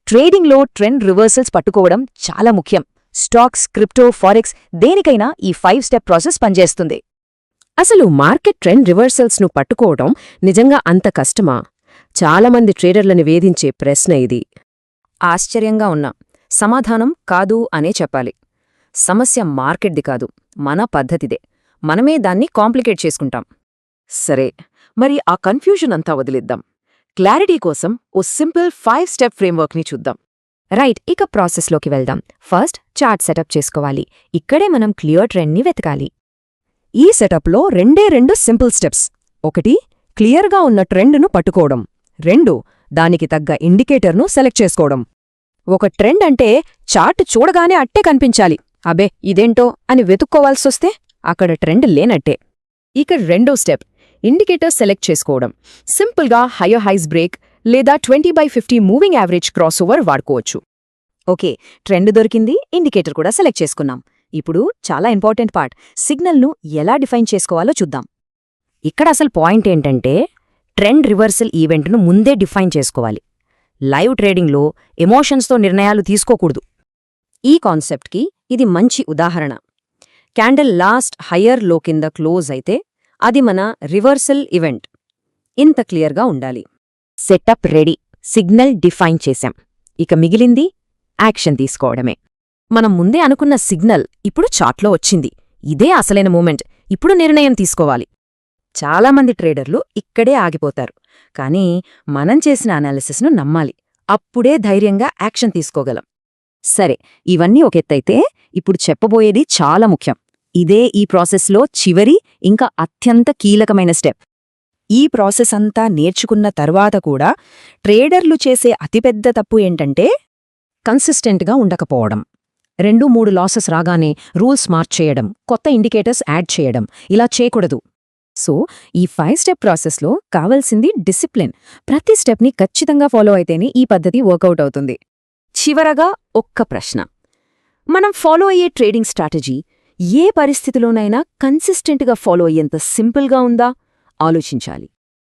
ట్రేడింగ్లో trend reversals పట్టుకోవడం చాలా ముఖ్యం. స్టాక్స్, క్రిప్టో, ఫారెక్స్ దేనికైనా ఈ 5 స్టెప్ ప్రాసెస్ పనిచేస్తుంది. అసలు మార్కెట్ ట్రెండ్ రివర్సల్స్ను పట్టుకోవడం నిజంగా అంత కష్టమా? చాలామంది ట్రేడర్లని వేధించే ప్రశ్న ఇది. ఆశ్చర్యంగా ఉన్నా సమాధానం కాదు అనే చెప్పాలి. సమస్య మార్కెట్ది కాదు, మన పద్ధతిదే. మనమే దాన్ని కాంప్లికేట్ చేసుకుంటాం. సరే, మరి ఆ కన్ఫ్యూజన్ అంతా వదిలిద్దాం. క్లారిటీ కోసం ఓ సింపుల్ 5 స్టెప్ ఫ్రేమ్వర్క్ని చూద్దాం. రైట్, ఇక ప్రాసెస్లోకి వెళ్దాం. ఫస్ట్ చార్ట్ సెటప్ చేసుకోవాలి. ఇక్కడే మనం క్లియర్ ట్రెండ్ని వెతకాలి. ఈ సెటప్లో రెండు సింపుల్ స్టెప్స్. 1 క్లియర్గా ఉన్న ట్రెండ్ను పట్టుకోవడం. 2 దానికి తగ్గ ఇండికేటర్ను సెలెక్ట్ చేసుకోవడం. ఒక ట్రెండ్ అంటే చార్ట్ చూడగానే అట్టే కనిపించాలి. అబే ఇదేంటో అని వెతుక్కోవాల్సొస్తే అక్కడ ట్రెండ్ లేనట్టే. ఇక రెండో స్టెప్ ఇండికేటర్ సెలెక్ట్ చేసుకోవడం. సింపుల్గా హయ్యర్ హైస్ బ్రేక్ లేదా 20/50 మూవింగ్ యావరేజ్ క్రాస్ ఓవర్ వాడుకోవచ్చు. ఓకే, ట్రెండ్ దొరికింది, ఇండికేటర్ కూడా సెలెక్ట్ చేసుకున్నాం. ఇప్పుడు చాలా ఇంపార్టెంట్ పార్ట్, సిగ్నల్ను ఎలా డిఫైన్ చేసుకోవాలో చూద్దాం. ఇక్కడ అసలు పాయింట్ ఏంటంటే ట్రెండ్ రివర్సల్ ఈవెంట్ను ముందే డిఫైన్ చేసుకోవాలి. లైవ్ ట్రేడింగ్లో ఎమోషన్స్తో నిర్ణయాలు తీసుకోకూడదు. ఈ కాన్సెప్ట్కి ఇది మంచి ఉదాహరణ. క్యాండిల్ లాస్ట్ హయ్యర్ లో కింద క్లోజ్ అయితే అది మన రివర్సల్ ఈవెంట్. ఇంత క్లియర్గా ఉండాలి. సెటప్ రెడీ, సిగ్నల్ డిఫైన్ చేశాం. ఇక మిగిలింది యాక్షన్ తీసుకోవడమే. మనం ముందే అనుకున్న సిగ్నల్ ఇప్పుడు చార్ట్లో వచ్చింది. ఇదే అసలైన మూమెంట్. ఇప్పుడు నిర్ణయం తీసుకోవాలి. చాలామంది ట్రేడర్లు ఇక్కడే ఆగిపోతారు. కానీ మనం చేసిన అనాలిసిస్ను నమ్మాలి. అప్పుడే ధైర్యంగా యాక్షన్ తీసుకోగలం. సరే, ఇవన్నీ ఒక ఎత్తైతే ఇప్పుడు చెప్పబోయేది చాలా ముఖ్యం. ఇదే ఈ ప్రాసెస్లో చివరి ఇంకా అత్యంత కీలకమైన స్టెప్. ఈ ప్రాసెస్ అంతా నేర్చుకున్న తర్వాత కూడా ట్రేడర్లు చేసే అతిపెద్ద తప్పు ఏంటంటే కన్సిస్టెంట్గా ఉండకపోవడం. 2-3 లాసెస్ రాగానే రూల్స్ మార్చేయడం, కొత్త ఇండికేటర్స్ యాడ్ చేయడం, ఇలా చేయకూడదు. సో ఈ 5 స్టెప్ ప్రాసెస్లో కావలసింది డిసిప్లిన్. ప్రతి స్టెప్ని ఖచ్చితంగా ఫాలో అయితేనే ఈ పద్ధతి వర్కౌట్ అవుతుంది. చివరగా ఒక్క ప్రశ్న, మనం ఫాలో అయ్యే ట్రేడింగ్ స్ట్రాటజీ ఏ పరిస్థితిలోనైనా కన్సిస్టెంట్గా ఫాలో అయ్యేంత సింపుల్గా ఉందా? ఆలోచించాలి.